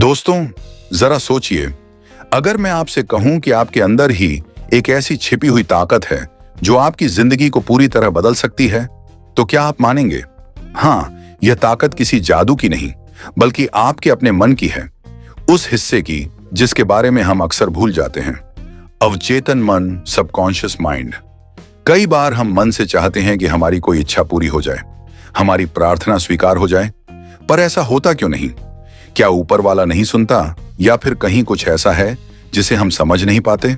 दोस्तों, जरा सोचिए, अगर मैं आपसे कहूं कि आपके अंदर ही एक ऐसी छिपी हुई ताकत है जो आपकी जिंदगी को पूरी तरह बदल सकती है, तो क्या आप मानेंगे? हाँ, यह ताकत किसी जादू की नहीं, बल्कि आपके अपने मन की है, उस हिस्से की जिसके बारे में हम अक्सर भूल जाते हैं। अवचेतन मन, सबकॉन्शियस माइंड। कई बार हम मन से चाहते हैं कि हमारी कोई इच्छा पूरी हो जाए, हमारी प्रार्थना स्वीकार हो जाए, पर ऐसा होता क्यों नहीं? क्या ऊपर वाला नहीं सुनता, या फिर कहीं कुछ ऐसा है जिसे हम समझ नहीं पाते?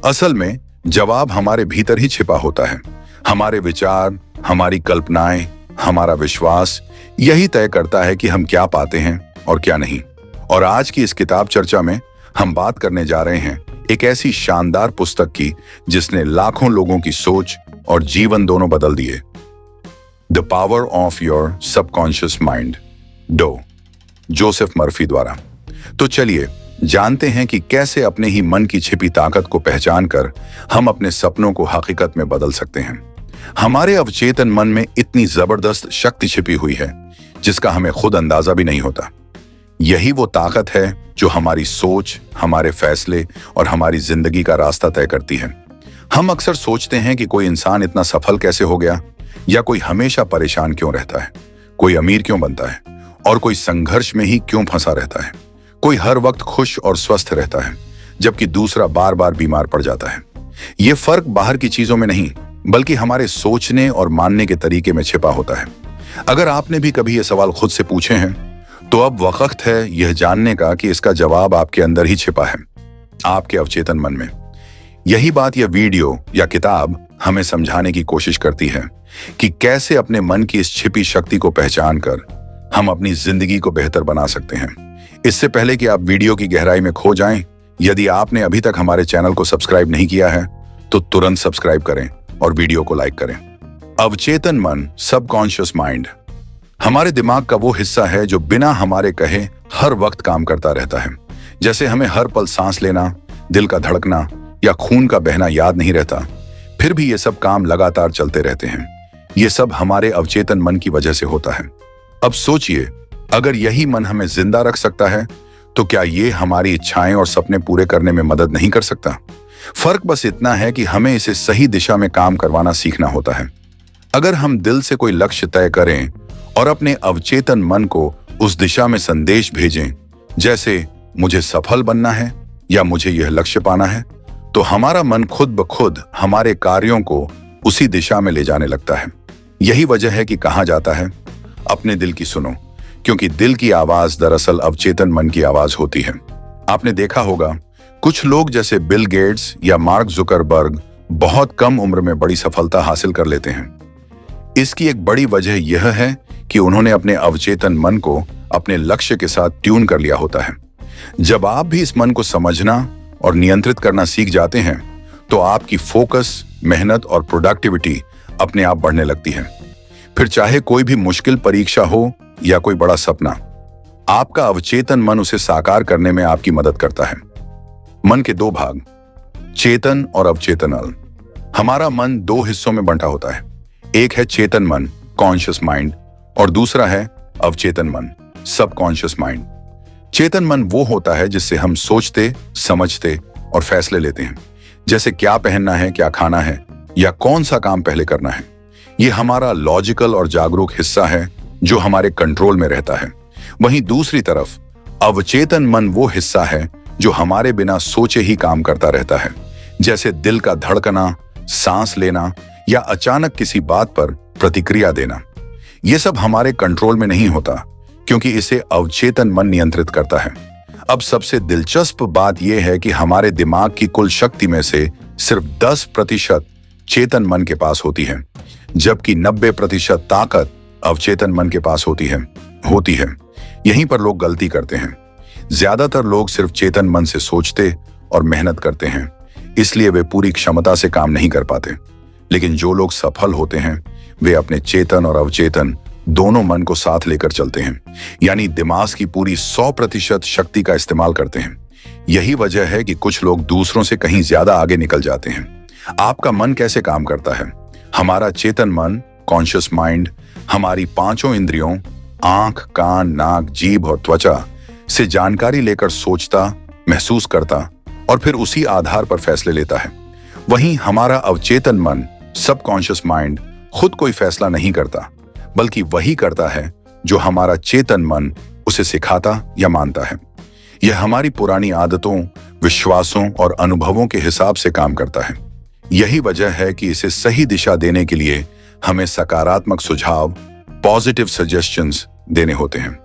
असल में जवाब हमारे भीतर ही छिपा होता है। हमारे विचार, हमारी कल्पनाएं, हमारा विश्वास यही तय करता है कि हम क्या पाते हैं और क्या नहीं। और आज की इस किताब चर्चा में हम बात करने जा रहे हैं एक ऐसी शानदार पुस्तक की जिसने लाखों लोगों की सोच और जीवन दोनों बदल दिए। The power of your subconscious mind, डो, जोसेफ मर्फी द्वारा। तो चलिए जानते हैं कि कैसे अपने ही मन की छिपी ताकत को पहचान कर हम अपने सपनों को हकीकत में बदल सकते हैं। हमारे अवचेतन मन में इतनी जबरदस्त शक्ति छिपी हुई है जिसका हमें खुद अंदाजा भी नहीं होता। यही वो ताकत है जो हमारी सोच, हमारे फैसले और हमारी जिंदगी का रास्ता तय करती है। हम अक्सर सोचते हैं कि कोई इंसान इतना सफल कैसे हो गया, या कोई हमेशा परेशान क्यों रहता है, कोई अमीर क्यों बनता है, और कोई संघर्ष में ही क्यों फंसा रहता है, कोई हर वक्त खुश और स्वस्थ रहता है जबकि दूसरा बार बार बीमार पड़ जाता है। ये फर्क बाहर की चीजों में नहीं, बल्कि हमारे सोचने और मानने के तरीके में छिपा होता है। अगर आपने भी कभी ये सवाल खुद से पूछे हैं, तो अब वक्त है यह जानने का कि इसका जवाब आपके अंदर ही छिपा है, आपके अवचेतन मन में। यही बात यह वीडियो या किताब हमें समझाने की कोशिश करती है कि कैसे अपने मन की इस छिपी शक्ति को पहचान कर हम अपनी जिंदगी को बेहतर बना सकते हैं। इससे पहले कि आप वीडियो की गहराई में खो जाएं, यदि आपने अभी तक हमारे चैनल को सब्सक्राइब नहीं किया है तो तुरंत सब्सक्राइब करें और वीडियो को लाइक करें। अवचेतन मन, सबकॉन्शियस माइंड, हमारे दिमाग का वो हिस्सा है जो बिना हमारे कहे हर वक्त काम करता रहता है। जैसे हमें हर पल सांस लेना, दिल का धड़कना या खून का बहना याद नहीं रहता, फिर भी ये सब काम लगातार चलते रहते हैं। ये सब हमारे अवचेतन मन की वजह से होता है। अब सोचिए, अगर यही मन हमें जिंदा रख सकता है, तो क्या ये हमारी इच्छाएं और सपने पूरे करने में मदद नहीं कर सकता? फर्क बस इतना है कि हमें इसे सही दिशा में काम करवाना सीखना होता है। अगर हम दिल से कोई लक्ष्य तय करें और अपने अवचेतन मन को उस दिशा में संदेश भेजें, जैसे मुझे सफल बनना है या मुझे यह लक्ष्य पाना है, तो हमारा मन खुद ब खुद हमारे कार्यों को उसी दिशा में ले जाने लगता है। यही वजह है कि कहा जाता है, अपने दिल की सुनो, क्योंकि दिल की आवाज दरअसल अवचेतन मन की आवाज होती है। आपने देखा होगा, कुछ लोग जैसे बिल गेट्स या मार्क जुकरबर्ग बहुत कम उम्र में बड़ी सफलता हासिल कर लेते हैं। इसकी एक बड़ी वजह यह है कि उन्होंने अपने अवचेतन मन को अपने लक्ष्य के साथ ट्यून कर लिया होता है। जब आप भी इस मन को समझना और नियंत्रित करना सीख जाते हैं, तो आपकी फोकस, मेहनत और प्रोडक्टिविटी अपने आप बढ़ने लगती है। फिर चाहे कोई भी मुश्किल परीक्षा हो या कोई बड़ा सपना, आपका अवचेतन मन उसे साकार करने में आपकी मदद करता है। मन के दो भाग, चेतन और अवचेतन। हमारा मन दो हिस्सों में बंटा होता है। एक है चेतन मन, कॉन्शियस माइंड, और दूसरा है अवचेतन मन, सबकॉन्शियस माइंड। चेतन मन वो होता है जिससे हम सोचते, समझते और फैसले लेते हैं, जैसे क्या पहनना है, क्या खाना है, या कौन सा काम पहले करना है। ये हमारा लॉजिकल और जागरूक हिस्सा है जो हमारे कंट्रोल में रहता है। वहीं दूसरी तरफ अवचेतन मन वो हिस्सा है जो हमारे बिना सोचे ही काम करता रहता है, जैसे दिल का धड़कना, सांस लेना या अचानक किसी बात पर प्रतिक्रिया देना। ये सब हमारे कंट्रोल में नहीं होता, क्योंकि इसे अवचेतन मन नियंत्रित करता है। अब सबसे दिलचस्प बात यह है कि हमारे दिमाग की कुल शक्ति में से सिर्फ 10% चेतन मन के पास होती है, जबकि 90% ताकत अवचेतन मन के पास होती है। यहीं पर लोग गलती करते हैं। ज्यादातर लोग सिर्फ चेतन मन से सोचते और मेहनत करते हैं, इसलिए वे पूरी क्षमता से काम नहीं कर पाते। लेकिन जो लोग सफल होते हैं, वे अपने चेतन और अवचेतन दोनों मन को साथ लेकर चलते हैं, यानी दिमाग की पूरी 100% शक्ति का इस्तेमाल करते हैं। यही वजह है कि कुछ लोग दूसरों से कहीं ज्यादा आगे निकल जाते हैं। आपका मन कैसे काम करता है? हमारा चेतन मन, कॉन्शियस माइंड, हमारी पांचों इंद्रियों, आंख, कान, नाक, जीभ और त्वचा से जानकारी लेकर सोचता, महसूस करता और फिर उसी आधार पर फैसले लेता है। वहीं हमारा अवचेतन मन, सबकॉन्शियस माइंड, खुद कोई फैसला नहीं करता, बल्कि वही करता है जो हमारा चेतन मन उसे सिखाता या मानता है। यह हमारी पुरानी आदतों, विश्वासों और अनुभवों के हिसाब से काम करता है। यही वजह है कि इसे सही दिशा देने के लिए हमें सकारात्मक सुझाव, पॉजिटिव सजेशंस देने होते हैं।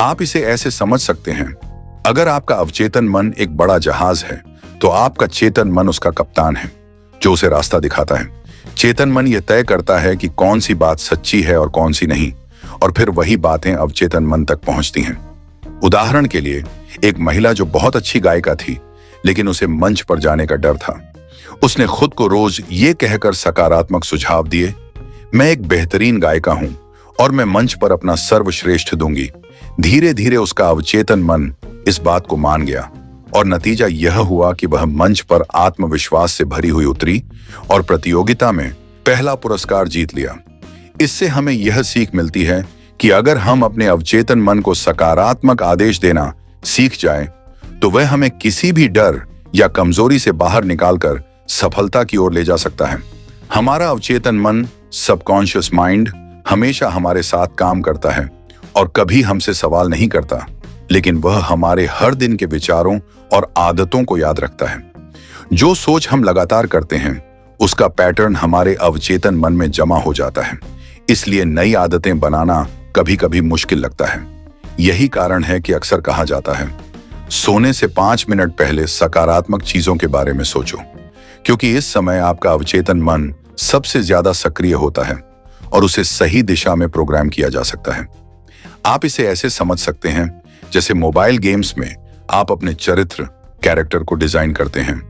आप इसे ऐसे समझ सकते हैं, अगर आपका अवचेतन मन एक बड़ा जहाज है तो आपका चेतन मन उसका कप्तान है जो उसे रास्ता दिखाता है। चेतन मन यह तय करता है कि कौन सी बात सच्ची है और कौन सी नहीं, और फिर वही बातें अवचेतन मन तक पहुंचती हैं। उदाहरण के लिए, एक महिला जो बहुत अच्छी गायिका थी लेकिन उसे मंच पर जाने का डर था, उसने खुद को रोज ये कहकर सकारात्मक सुझाव दिए, मैं एक बेहतरीन गायिका हूं और मैं मंच पर अपना सर्वश्रेष्ठ दूंगी। धीरे धीरे उसका अवचेतन मन इस बात को मान गया और नतीजा यह हुआ कि वह मंच पर आत्मविश्वास से भरी हुई उतरी और प्रतियोगिता में पहला पुरस्कार जीत लिया। इससे हमें यह सीख मिलती है कि अगर हम अपने अवचेतन मन को सकारात्मक आदेश देना सीख जाएं, तो वह हमें किसी भी डर या कमजोरी से बाहर निकालकर सफलता की ओर ले जा सकता है। हमारा अवचेतन मन, सबकॉन्शियस माइंड, हमेशा हमारे साथ काम करता है और कभी हमसे सवाल नहीं करता, लेकिन वह हमारे हर दिन के विचारों और आदतों को याद रखता है। जो सोच हम लगातार करते हैं, उसका पैटर्न हमारे अवचेतन मन में जमा हो जाता है। इसलिए नई आदतें बनाना कभी कभी मुश्किल लगता है। यही कारण है कि अक्सर कहा जाता है, सोने से 5 मिनट पहले सकारात्मक चीजों के बारे में सोचो, क्योंकि इस समय आपका अवचेतन मन सबसे ज्यादा सक्रिय होता है और उसे सही दिशा में प्रोग्राम किया जा सकता है। आप इसे ऐसे समझ सकते हैं जैसे मोबाइल गेम्स में आप अपने चरित्र, कैरेक्टर को डिजाइन करते हैं,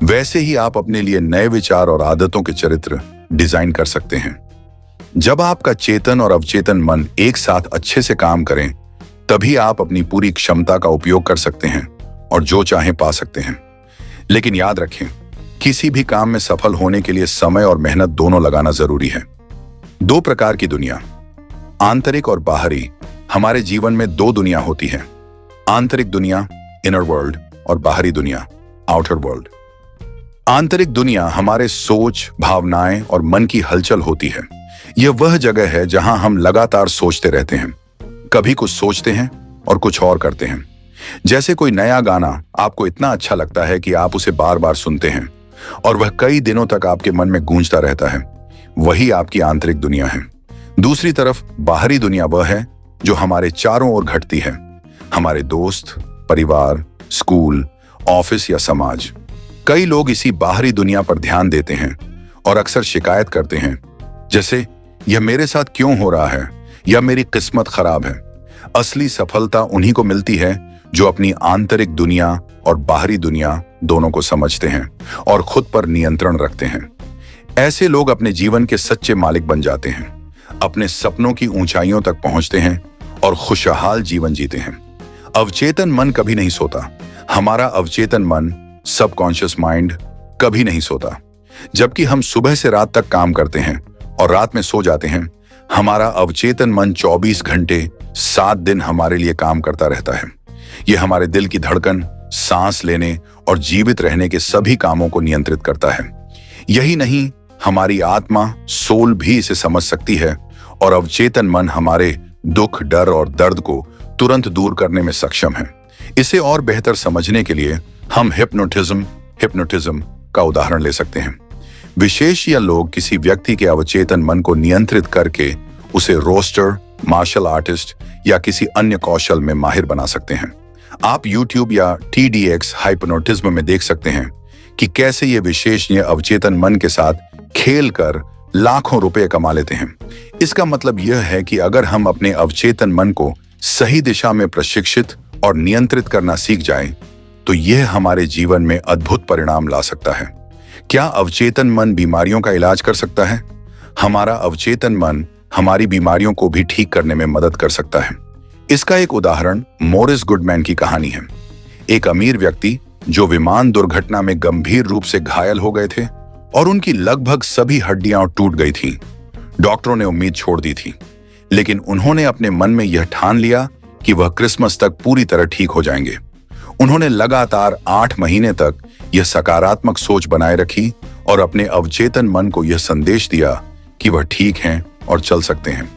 वैसे ही आप अपने लिए नए विचार और आदतों के चरित्र डिजाइन कर सकते हैं। जब आपका चेतन और अवचेतन मन एक साथ अच्छे से काम करें, तभी आप अपनी पूरी क्षमता का उपयोग कर सकते हैं और जो चाहें पा सकते हैं। लेकिन याद रखें, किसी भी काम में सफल होने के लिए समय और मेहनत दोनों लगाना जरूरी है। 2 प्रकार की दुनिया, आंतरिक और बाहरी। हमारे जीवन में 2 दुनिया होती है, आंतरिक दुनिया इनर वर्ल्ड और बाहरी दुनिया आउटर वर्ल्ड। आंतरिक दुनिया हमारे सोच, भावनाएं और मन की हलचल होती है। यह वह जगह है जहां हम लगातार सोचते रहते हैं, कभी कुछ सोचते हैं और कुछ और करते हैं। जैसे कोई नया गाना आपको इतना अच्छा लगता है कि आप उसे बार बार सुनते हैं और वह कई दिनों तक आपके मन में गूंजता रहता है। वही आपकी आंतरिक दुनिया है। दूसरी तरफ बाहरी दुनिया वह है जो हमारे चारों ओर घटती है, हमारे दोस्त, परिवार, स्कूल, ऑफिस या समाज। कई लोग इसी बाहरी दुनिया पर ध्यान देते हैं और अक्सर शिकायत करते हैं, जैसे यह मेरे साथ क्यों हो रहा है या मेरी किस्मत खराब है। असली सफलता उन्हीं को मिलती है जो अपनी आंतरिक दुनिया और बाहरी दुनिया दोनों को समझते हैं और खुद पर नियंत्रण रखते हैं। ऐसे लोग अपने जीवन के सच्चे मालिक बन जाते हैं, अपने सपनों की ऊंचाइयों तक पहुंचते हैं और खुशहाल जीवन जीते हैं। अवचेतन मन कभी नहीं सोता। हमारा अवचेतन मन, सबकॉन्शियस माइंड, कभी नहीं सोता। जबकि हम सुबह से रात तक काम करते हैं और रात में सो जाते हैं, हमारा अवचेतन मन 24 घंटे 7 दिन हमारे लिए काम करता रहता है। यह हमारे दिल की धड़कन, सांस लेने और जीवित रहने के सभी कामों को नियंत्रित करता है। यही नहीं, हमारी आत्मा, सोल भी इसे समझ सकती है और अवचेतन मन हमारे दुख, डर और दर्द को तुरंत दूर करने में सक्षम है। इसे और बेहतर समझने के लिए हम हिप्नोटिज्म का उदाहरण ले सकते हैं। विशेष या लोग किसी व्यक्ति के अवचेतन मन को नियंत्रित करके उसे रोस्टर, मार्शल आर्टिस्ट या किसी अन्य कौशल में माहिर बना सकते हैं। आप YouTube या TEDx हिप्नोटिज्म में देख सकते हैं कि कैसे ये विशेषज्ञ अवचेतन मन के साथ खेल कर लाखों रुपए कमा लेते हैं। इसका मतलब यह है कि अगर हम अपने अवचेतन मन को सही दिशा में प्रशिक्षित और नियंत्रित करना सीख जाएं, तो यह हमारे जीवन में अद्भुत परिणाम ला सकता है। क्या अवचेतन मन बीमारियों का इलाज कर सकता है? हमारा अवचेतन मन हमारी बीमारियों को भी ठीक करने में मदद कर सकता है। इसका एक उदाहरण मोरिस गुडमैन की कहानी है। एक अमीर व्यक्ति जो विमान दुर्घटना में गंभीर रूप से घायल हो गए थे और उनकी लगभग सभी हड्डियां टूट गई थीं। डॉक्टरों ने उम्मीद छोड़ दी थी, लेकिन उन्होंने अपने मन में यह ठान लिया कि वह क्रिसमस तक पूरी तरह ठीक हो जाएंगे। उन्होंने लगातार 8 महीने तक यह सकारात्मक सोच बनाए रखी और अपने अवचेतन मन को यह संदेश दिया कि वह ठीक हैं और चल सकते हैं।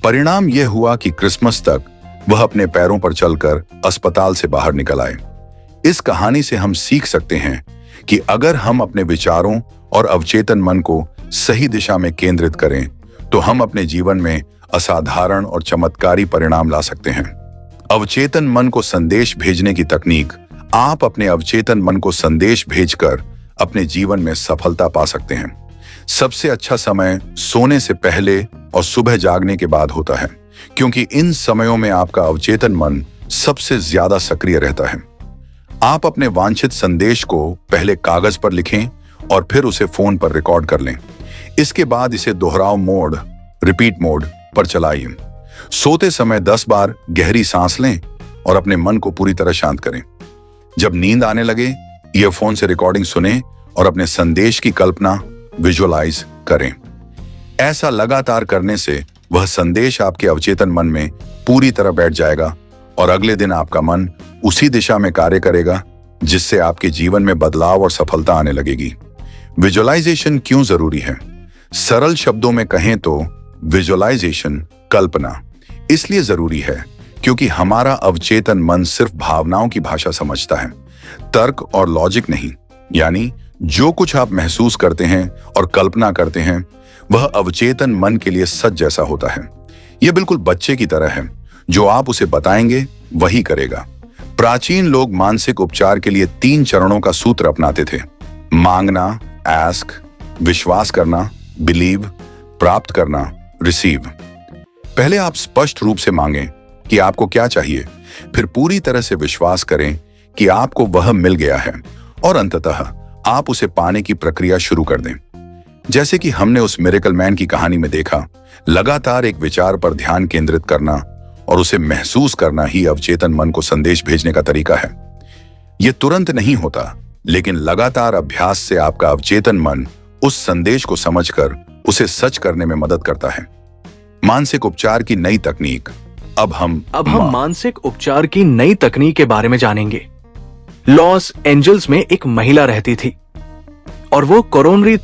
परिणाम यह हुआ कि क्रिसमस तक वह अपने पैरों पर चलकर अस्पताल से बाहर निकल आए। इस कहानी से हम सीख सकते हैं कि अगर हम अपने विचारों और अवचेतन मन को सही दिशा में केंद्रित करें तो हम अपने जीवन में असाधारण और चमत्कारी परिणाम ला सकते हैं। अवचेतन मन को संदेश भेजने की तकनीक। आप अपने अवचेतन मन को संदेश भेजकर अपने जीवन में सफलता पा सकते हैं। सबसे अच्छा समय सोने से पहले और सुबह जागने के बाद होता है, क्योंकि इन समयों में आपका अवचेतन मन सबसे ज्यादा सक्रिय रहता है। आप अपने वांछित संदेश को पहले कागज पर लिखें और फिर उसे फोन पर रिकॉर्ड कर लें। इसके बाद इसे दोहराव मोड, रिपीट मोड पर चलाइए। सोते समय 10 बार गहरी सांस लें और अपने मन को पूरी तरह शांत करें। जब नींद आने लगे, ईयरफोन से रिकॉर्डिंग सुनें और अपने संदेश की कल्पना विजुअलाइज करें। ऐसा लगातार करने से वह संदेश आपके अवचेतन मन में पूरी तरह बैठ जाएगा और अगले दिन आपका मन उसी दिशा में कार्य करेगा, जिससे आपके जीवन में बदलाव और सफलता आने लगेगी। विजुअलाइजेशन क्यों जरूरी है? सरल शब्दों में कहें तो विजुअलाइजेशन, कल्पना, इसलिए जरूरी है क्योंकि हमारा अवचेतन मन सिर्फ भावनाओं की भाषा समझता है, तर्क और लॉजिक नहीं। यानी जो कुछ आप महसूस करते हैं और कल्पना करते हैं वह अवचेतन मन के लिए सच जैसा होता है। यह बिल्कुल बच्चे की तरह है, जो आप उसे बताएंगे वही करेगा। प्राचीन लोग मानसिक उपचार के लिए 3 चरणों का सूत्र अपनाते थे। मांगना, आस्क, विश्वास करना, बिलीव, प्राप्त करना, रिसीव। पहले आप स्पष्ट रूप से मांगें कि आपको क्या चाहिए, फिर पूरी तरह से विश्वास करें कि आपको वह मिल गया है और अंततः आप उसे पाने की प्रक्रिया शुरू कर दें। जैसे कि हमने उस मिरेकल मैन की कहानी में देखा, लगातार एक विचार पर ध्यान केंद्रित करना और उसे महसूस करना ही अवचेतन मन को संदेश भेजने का तरीका है। यह तुरंत नहीं होता, लेकिन लगातार अभ्यास से आपका अवचेतन मन उस संदेश को समझकर उसे सच करने में मदद करता है। मानसिक उपचार की नई तकनीक। अब हम मानसिक उपचार की नई तकनीक के बारे में जानेंगे। लॉस एंजल्स में एक महिला रहती थी और वो कोरोनरी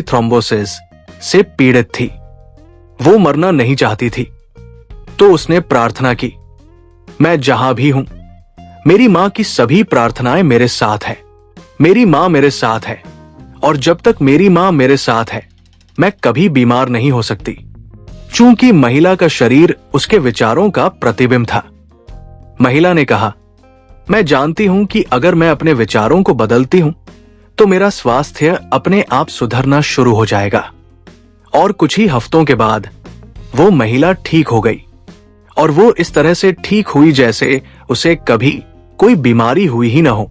थ्रोम्बोसिस से पीड़ित थी। वो मरना नहीं चाहती थी, तो उसने प्रार्थना की, मैं जहां भी हूं, मेरी मां की सभी प्रार्थनाएं मेरे साथ है। मेरी मां मेरे साथ है और जब तक मेरी मां मेरे साथ है, मैं कभी बीमार नहीं हो सकती। चूंकि महिला का शरीर उसके विचारों का प्रतिबिंब था, महिला ने कहा, मैं जानती हूं कि अगर मैं अपने विचारों को बदलती हूं तो मेरा स्वास्थ्य अपने आप सुधरना शुरू हो जाएगा। और कुछ ही हफ्तों के बाद वो महिला ठीक हो गई और वो इस तरह से ठीक हुई जैसे उसे कभी कोई बीमारी हुई ही ना हो।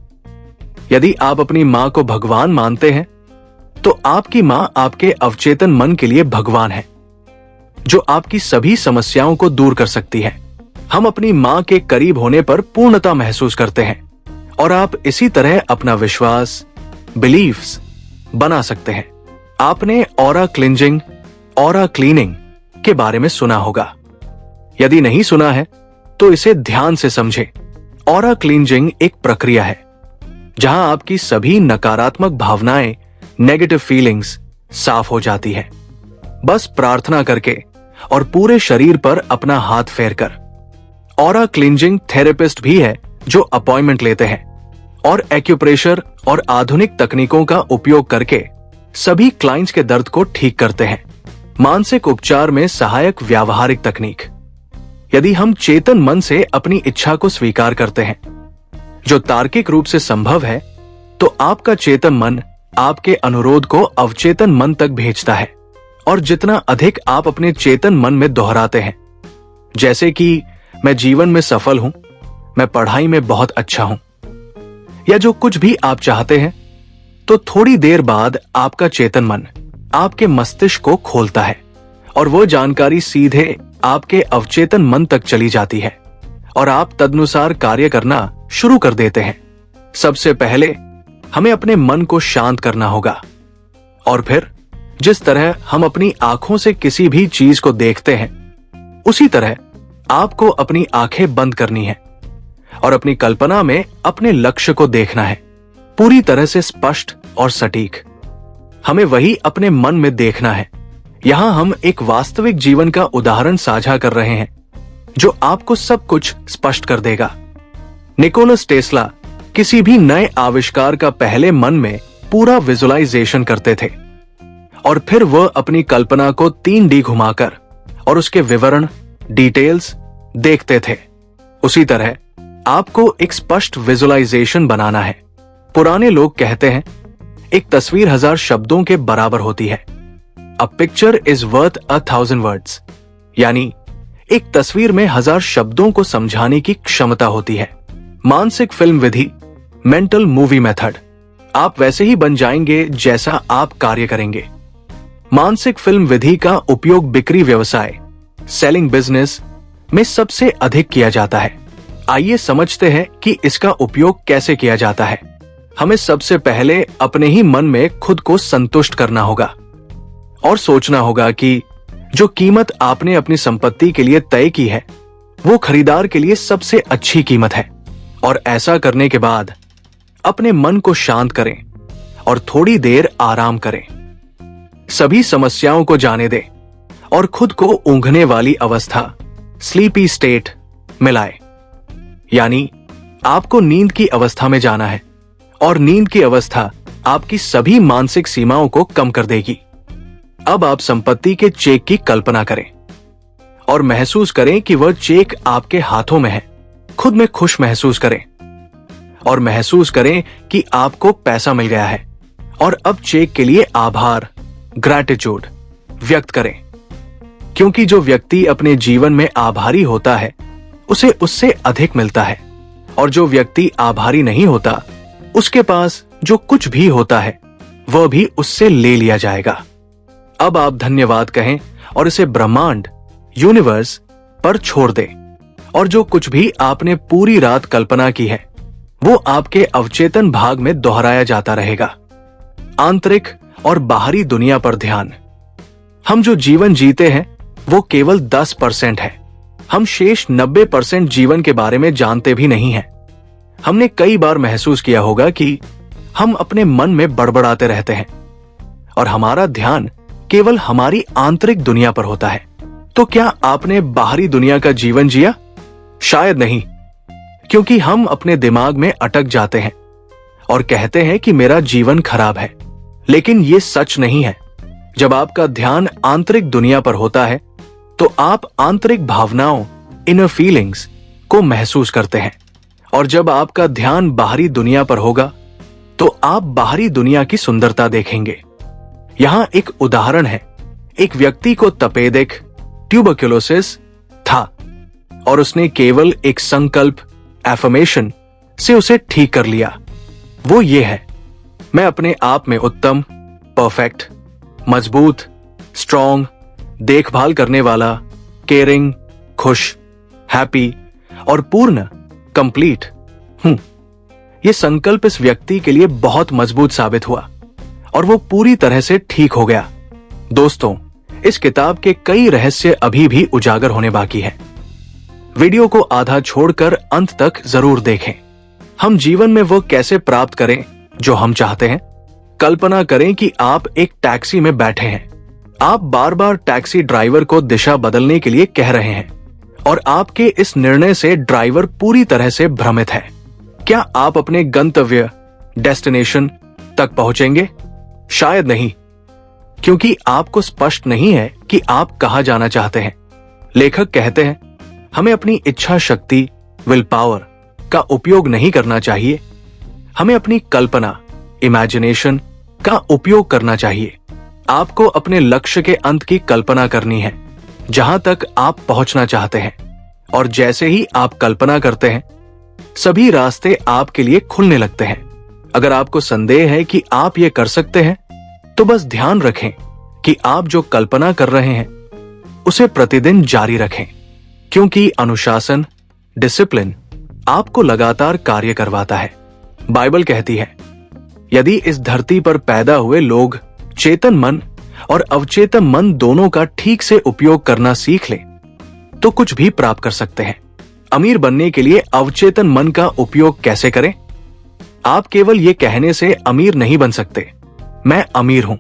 यदि आप अपनी मां को भगवान मानते हैं तो आपकी मां आपके अवचेतन मन के लिए भगवान है, जो आपकी सभी समस्याओं को दूर कर सकती है। हम अपनी मां के करीब होने पर पूर्णता महसूस करते हैं और आप इसी तरह अपना विश्वास, बिलीफ्स बना सकते हैं। आपने ऑरा क्लीनिंग के बारे में सुना होगा। यदि नहीं सुना है तो इसे ध्यान से समझें। ऑरा क्लींजिंग एक प्रक्रिया है जहां आपकी सभी नकारात्मक भावनाएं, नेगेटिव फीलिंग्स साफ हो जाती है, बस प्रार्थना करके और पूरे शरीर पर अपना हाथ फेरकर। ऑरा क्लींजिंग थेरेपिस्ट भी है जो अपॉइंटमेंट लेते हैं और एक्यूप्रेशर और आधुनिक तकनीकों का उपयोग करके सभी क्लाइंट्स के दर्द को ठीक करते हैं। मानसिक उपचार में सहायक व्यावहारिक तकनीक। यदि हम चेतन मन से अपनी इच्छा को स्वीकार करते हैं, जो तार्किक रूप से संभव है, तो आपका चेतन मन आपके अनुरोध को अवचेतन मन तक भेजता है। और जितना अधिक आप अपने चेतन मन में दोहराते हैं, जैसे कि मैं जीवन में सफल हूं, मैं पढ़ाई में बहुत अच्छा हूं, या जो कुछ भी आप चाहते हैं, तो थोड़ी देर बाद आपका चेतन मन आपके मस्तिष्क को खोलता है और वो जानकारी सीधे आपके अवचेतन मन तक चली जाती है और आप तदनुसार कार्य करना शुरू कर देते हैं। सबसे पहले हमें अपने मन को शांत करना होगा और फिर जिस तरह हम अपनी आंखों से किसी भी चीज को देखते हैं, उसी तरह आपको अपनी आंखें बंद करनी है और अपनी कल्पना में अपने लक्ष्य को देखना है, पूरी तरह से स्पष्ट और सटीक। हमें वही अपने मन में देखना है। यहां हम एक वास्तविक जीवन का उदाहरण साझा कर रहे हैं जो आपको सब कुछ स्पष्ट कर देगा। निकोलस टेस्ला किसी भी नए आविष्कार का पहले मन में पूरा विजुअलाइजेशन करते थे और फिर वह अपनी कल्पना को 3D घुमाकर और उसके विवरण, डिटेल्स देखते थे। उसी तरह आपको एक स्पष्ट विजुअलाइजेशन बनाना है। पुराने लोग कहते हैं, एक तस्वीर 1000 शब्दों के बराबर होती है। A picture is worth 1000 words, यानी एक तस्वीर में 1000 शब्दों को समझाने की क्षमता होती है। मानसिक फिल्म विधि, मेंटल मूवी मेथड। आप वैसे ही बन जाएंगे जैसा आप कार्य करेंगे। मानसिक फिल्म विधि का उपयोग बिक्री व्यवसाय, सेलिंग बिजनेस में सबसे अधिक किया जाता है। आइए समझते हैं कि इसका उपयोग कैसे किया जाता है। हमें सबसे पहले अपने ही मन में खुद को संतुष्ट करना होगा और सोचना होगा कि जो कीमत आपने अपनी संपत्ति के लिए तय की है वो खरीदार के लिए सबसे अच्छी कीमत है। और ऐसा करने के बाद अपने मन को शांत करें और थोड़ी देर आराम करें। सभी समस्याओं को जाने दें और खुद को ऊँघने वाली अवस्था, स्लीपी स्टेट में लाएं। यानी आपको नींद की अवस्था में जाना है और नींद की अवस्था आपकी सभी मानसिक सीमाओं को कम कर देगी। अब आप संपत्ति के चेक की कल्पना करें और महसूस करें कि वह चेक आपके हाथों में है। खुद में खुश महसूस करें और महसूस करें कि आपको पैसा मिल गया है और अब चेक के लिए आभार, ग्रैटिट्यूड व्यक्त करें। क्योंकि जो व्यक्ति अपने जीवन में आभारी होता है उसे उससे अधिक मिलता है और जो व्यक्ति आभारी नहीं होता उसके पास जो कुछ भी होता है वह भी उससे ले लिया जाएगा। अब आप धन्यवाद कहें और इसे ब्रह्मांड, यूनिवर्स पर छोड़ दें और जो कुछ भी आपने पूरी रात कल्पना की है वो आपके अवचेतन भाग में दोहराया जाता रहेगा। आंतरिक और बाहरी दुनिया पर ध्यान। हम जो जीवन जीते हैं वो केवल 10% है। हम शेष 90% जीवन के बारे में जानते भी नहीं हैं। हमने कई बार महसूस किया होगा कि हम अपने मन में बड़बड़ाते रहते हैं और हमारा ध्यान केवल हमारी आंतरिक दुनिया पर होता है। तो क्या आपने बाहरी दुनिया का जीवन जिया? शायद नहीं, क्योंकि हम अपने दिमाग में अटक जाते हैं और कहते हैं कि मेरा जीवन खराब है। लेकिन ये सच नहीं है। जब आपका ध्यान आंतरिक दुनिया पर होता है तो आप आंतरिक भावनाओं, इनर फीलिंग्स को महसूस करते हैं और जब आपका ध्यान बाहरी दुनिया पर होगा तो आप बाहरी दुनिया की सुंदरता देखेंगे। यहां एक उदाहरण है। एक व्यक्ति को तपेदिक, ट्यूबरक्लोसिस था और उसने केवल एक संकल्प, एफर्मेशन से उसे ठीक कर लिया। वो ये है, मैं अपने आप में उत्तम, परफेक्ट, मजबूत, स्ट्रॉन्ग, देखभाल करने वाला, केयरिंग, खुश, हैप्पी और पूर्ण, कंप्लीट हूं। यह संकल्प इस व्यक्ति के लिए बहुत मजबूत साबित हुआ और वो पूरी तरह से ठीक हो गया। दोस्तों, इस किताब के कई रहस्य अभी भी उजागर होने बाकी हैं। वीडियो को आधा छोड़कर अंत तक जरूर देखें। हम जीवन में वो कैसे प्राप्त करें जो हम चाहते हैं। कल्पना करें कि आप एक टैक्सी में बैठे हैं। आप बार बार टैक्सी ड्राइवर को दिशा बदलने के लिए कह रहे हैं और आपके इस निर्णय से ड्राइवर पूरी तरह से भ्रमित है। क्या आप अपने गंतव्य, डेस्टिनेशन तक पहुंचेंगे? शायद नहीं, क्योंकि आपको स्पष्ट नहीं है कि आप कहां जाना चाहते हैं। लेखक कहते हैं, हमें अपनी इच्छा शक्ति, विल पावर का उपयोग नहीं करना चाहिए। हमें अपनी कल्पना, इमेजिनेशन का उपयोग करना चाहिए। आपको अपने लक्ष्य के अंत की कल्पना करनी है, जहां तक आप पहुंचना चाहते हैं। और जैसे ही आप कल्पना करते हैं, सभी रास्ते आपके लिए खुलने लगते हैं। अगर आपको संदेह है कि आप ये कर सकते हैं, तो बस ध्यान रखें कि आप जो कल्पना कर रहे हैं उसे प्रतिदिन जारी रखें, क्योंकि अनुशासन, डिसिप्लिन आपको लगातार कार्य करवाता है। बाइबल कहती है, यदि इस धरती पर पैदा हुए लोग चेतन मन और अवचेतन मन दोनों का ठीक से उपयोग करना सीख लें तो कुछ भी प्राप्त कर सकते हैं। अमीर बनने के लिए अवचेतन मन का उपयोग कैसे करें? आप केवल ये कहने से अमीर नहीं बन सकते, मैं अमीर हूं,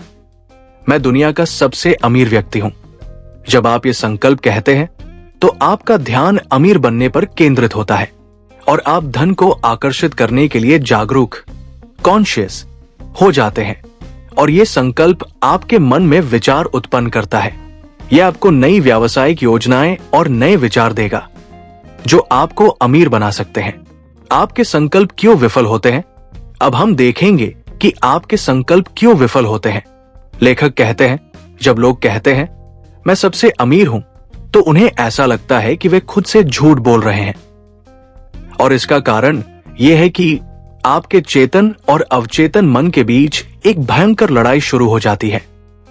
मैं दुनिया का सबसे अमीर व्यक्ति हूं। जब आप ये संकल्प कहते हैं तो आपका ध्यान अमीर बनने पर केंद्रित होता है और आप धन को आकर्षित करने के लिए जागरूक, कॉन्शियस हो जाते हैं। और ये संकल्प आपके मन में विचार उत्पन्न करता है। यह आपको नई व्यावसायिक योजनाएं और नए विचार देगा जो आपको अमीर बना सकते हैं। आपके संकल्प क्यों विफल होते हैं? अब हम देखेंगे कि आपके संकल्प क्यों विफल होते हैं। लेखक कहते हैं, जब लोग कहते हैं मैं सबसे अमीर हूं, तो उन्हें ऐसा लगता है कि वे खुद से झूठ बोल रहे हैं। और इसका कारण यह है कि आपके चेतन और अवचेतन मन के बीच एक भयंकर लड़ाई शुरू हो जाती है।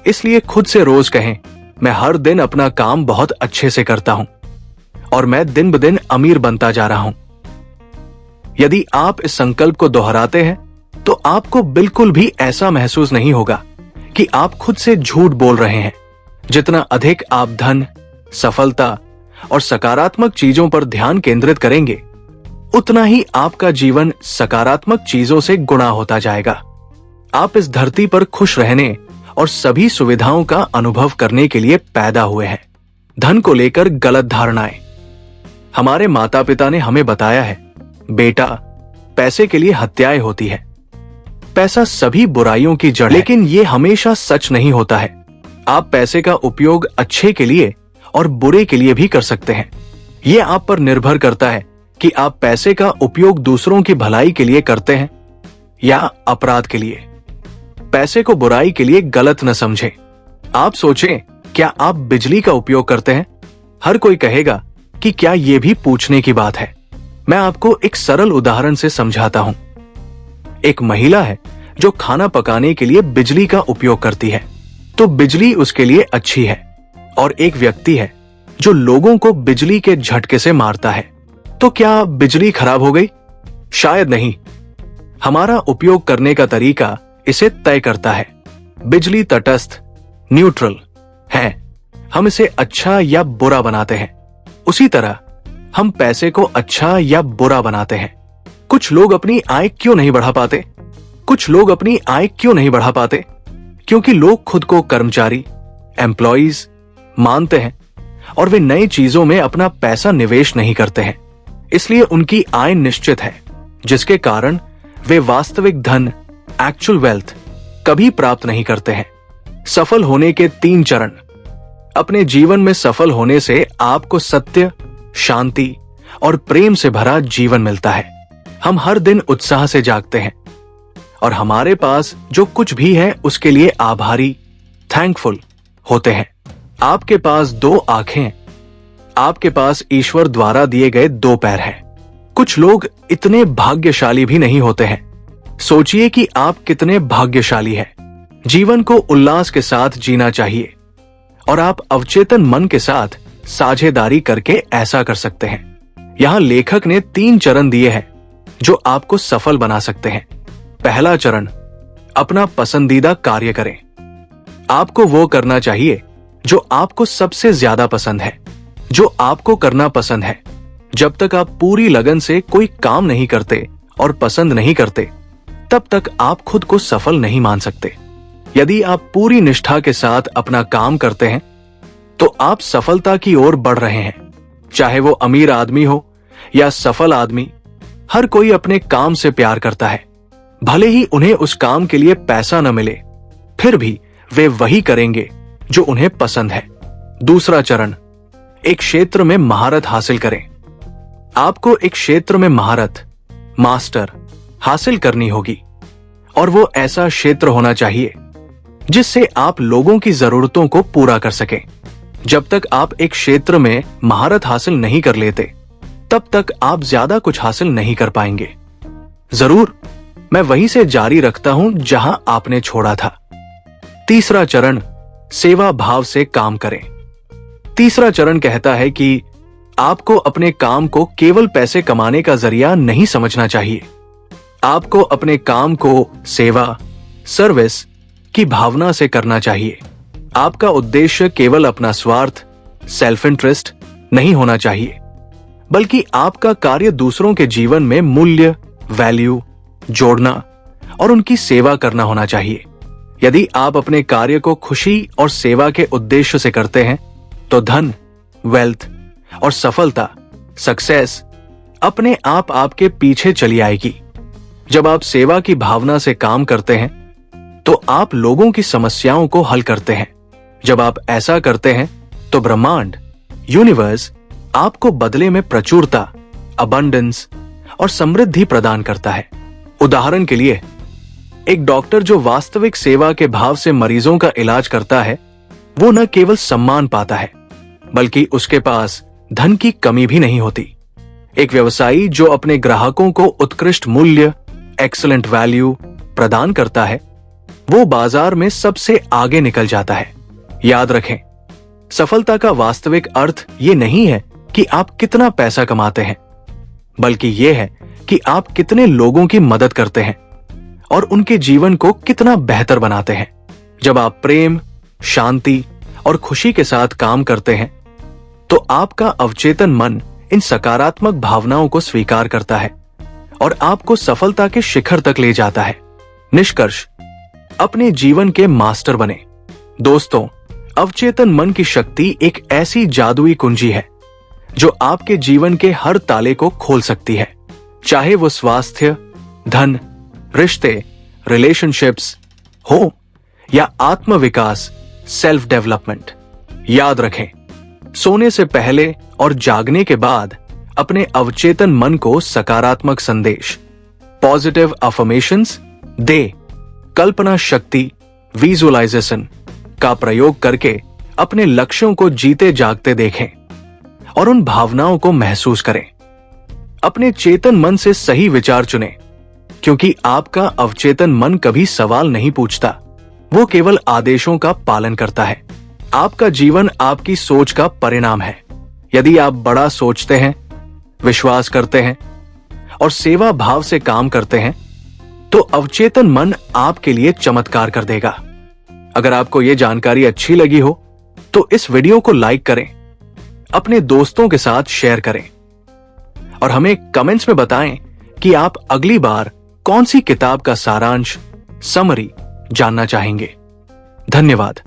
इसलिए खुद से रोज कहें, मैं हर दिन अपना काम बहुत अच्छे से करता हूं और मैं दिन ब दिन अमीर बनता जा रहा हूं। यदि आप इस संकल्प को दोहराते हैं तो आपको बिल्कुल भी ऐसा महसूस नहीं होगा कि आप खुद से झूठ बोल रहे हैं। जितना अधिक आप धन, सफलता और सकारात्मक चीजों पर ध्यान केंद्रित करेंगे, उतना ही आपका जीवन सकारात्मक चीजों से गुणा होता जाएगा। आप इस धरती पर खुश रहने और सभी सुविधाओं का अनुभव करने के लिए पैदा हुए हैं। धन को लेकर गलत धारणाएं। हमारे माता पिता ने हमें बताया है, बेटा, पैसे के लिए हत्याएं होती है, पैसा सभी बुराइयों की जड़ है। लेकिन यह हमेशा सच नहीं होता है। आप पैसे का उपयोग अच्छे के लिए और बुरे के लिए भी कर सकते हैं। यह आप पर निर्भर करता है कि आप पैसे का उपयोग दूसरों की भलाई के लिए करते हैं या अपराध के लिए। पैसे को बुराई के लिए गलत न समझें। आप सोचें, क्या आप बिजली का उपयोग करते हैं? हर कोई कहेगा कि क्या यह भी पूछने की बात है। मैं आपको एक सरल उदाहरण से समझाता हूं। एक महिला है जो खाना पकाने के लिए बिजली का उपयोग करती है, तो बिजली उसके लिए अच्छी है। और एक व्यक्ति है जो लोगों को बिजली के झटके से मारता है, तो क्या बिजली खराब हो गई? शायद नहीं। हमारा उपयोग करने का तरीका इसे तय करता है। बिजली तटस्थ, न्यूट्रल है। हम इसे अच्छा या बुरा बनाते हैं। उसी तरह हम पैसे को अच्छा या बुरा बनाते हैं। कुछ लोग अपनी आय क्यों नहीं बढ़ा पाते? क्योंकि लोग खुद को कर्मचारी, एम्प्लॉइज मानते हैं और वे नई चीजों में अपना पैसा निवेश नहीं करते हैं। इसलिए उनकी आय निश्चित है, जिसके कारण वे वास्तविक धन, एक्चुअल वेल्थ कभी प्राप्त नहीं करते हैं। सफल होने के 3 चरण। अपने जीवन में सफल होने से आपको सत्य, शांति और प्रेम से भरा जीवन मिलता है। हम हर दिन उत्साह से जागते हैं और हमारे पास जो कुछ भी है उसके लिए आभारी, थैंकफुल होते हैं। आपके पास 2 आंखें, आपके पास ईश्वर द्वारा दिए गए 2 पैर हैं। कुछ लोग इतने भाग्यशाली भी नहीं होते हैं। सोचिए कि आप कितने भाग्यशाली हैं। जीवन को उल्लास के साथ जीना चाहिए और आप अवचेतन मन के साथ साझेदारी करके ऐसा कर सकते हैं। यहां लेखक ने 3 चरण दिए हैं जो आपको सफल बना सकते हैं। पहला चरण, अपना पसंदीदा कार्य करें। आपको वो करना चाहिए जो आपको सबसे ज्यादा पसंद है, जो आपको करना पसंद है। जब तक आप पूरी लगन से कोई काम नहीं करते और पसंद नहीं करते, तब तक आप खुद को सफल नहीं मान सकते। यदि आप पूरी निष्ठा के साथ अपना काम करते हैं तो आप सफलता की ओर बढ़ रहे हैं। चाहे वो अमीर आदमी हो या सफल आदमी, हर कोई अपने काम से प्यार करता है। भले ही उन्हें उस काम के लिए पैसा न मिले, फिर भी वे वही करेंगे जो उन्हें पसंद है। दूसरा चरण, एक क्षेत्र में महारत हासिल करें। आपको एक क्षेत्र में महारत, मास्टर हासिल करनी होगी और वो ऐसा क्षेत्र होना चाहिए जिससे आप लोगों की जरूरतों को पूरा कर सकें। जब तक आप एक क्षेत्र में महारत हासिल नहीं कर लेते, तब तक आप ज्यादा कुछ हासिल नहीं कर पाएंगे। जरूर, मैं वहीं से जारी रखता हूं जहां आपने छोड़ा था। तीसरा चरण, सेवा भाव से काम करें। तीसरा चरण कहता है कि आपको अपने काम को केवल पैसे कमाने का जरिया नहीं समझना चाहिए। आपको अपने काम को सेवा, सर्विस की भावना से करना चाहिए। आपका उद्देश्य केवल अपना स्वार्थ, सेल्फ इंटरेस्ट नहीं होना चाहिए, बल्कि आपका कार्य दूसरों के जीवन में मूल्य, वैल्यू जोड़ना और उनकी सेवा करना होना चाहिए। यदि आप अपने कार्य को खुशी और सेवा के उद्देश्य से करते हैं तो धन, वेल्थ और सफलता, सक्सेस अपने आप आपके पीछे चली आएगी। जब आप सेवा की भावना से काम करते हैं तो आप लोगों की समस्याओं को हल करते हैं। जब आप ऐसा करते हैं तो ब्रह्मांड, यूनिवर्स आपको बदले में प्रचुरता, अबंडेंस और समृद्धि प्रदान करता है। उदाहरण के लिए, एक डॉक्टर जो वास्तविक सेवा के भाव से मरीजों का इलाज करता है, वो न केवल सम्मान पाता है, बल्कि उसके पास धन की कमी भी नहीं होती। एक व्यवसायी जो अपने ग्राहकों को उत्कृष्ट मूल्य, एक्सीलेंट वैल्यू प्रदान करता है, वो बाजार में सबसे आगे निकल जाता है। याद रखें, सफलता का वास्तविक अर्थ ये नहीं है कि आप कितना पैसा कमाते हैं, बल्कि ये है कि आप कितने लोगों की मदद करते हैं और उनके जीवन को कितना बेहतर बनाते हैं। जब आप प्रेम, शांति और खुशी के साथ काम करते हैं तो आपका अवचेतन मन इन सकारात्मक भावनाओं को स्वीकार करता है और आपको सफलता के शिखर तक ले जाता है। निष्कर्ष, अपने जीवन के मास्टर बने। दोस्तों, अवचेतन मन की शक्ति एक ऐसी जादुई कुंजी है जो आपके जीवन के हर ताले को खोल सकती है, चाहे वो स्वास्थ्य, धन, रिश्ते, रिलेशनशिप्स हो या आत्मविकास, सेल्फ डेवलपमेंट। याद रखें, सोने से पहले और जागने के बाद अपने अवचेतन मन को सकारात्मक संदेश, पॉजिटिव अफर्मेशंस दे। कल्पना शक्ति, विजुअलाइजेशन का प्रयोग करके अपने लक्ष्यों को जीते जागते देखें और उन भावनाओं को महसूस करें। अपने चेतन मन से सही विचार चुनें, क्योंकि आपका अवचेतन मन कभी सवाल नहीं पूछता, वो केवल आदेशों का पालन करता है। आपका जीवन आपकी सोच का परिणाम है। यदि आप बड़ा सोचते हैं, विश्वास करते हैं और सेवा भाव से काम करते हैं तो अवचेतन मन आपके लिए चमत्कार कर देगा। अगर आपको यह जानकारी अच्छी लगी हो तो इस वीडियो को लाइक करें, अपने दोस्तों के साथ शेयर करें और हमें कमेंट्स में बताएं कि आप अगली बार कौन सी किताब का सारांश, समरी जानना चाहेंगे। धन्यवाद।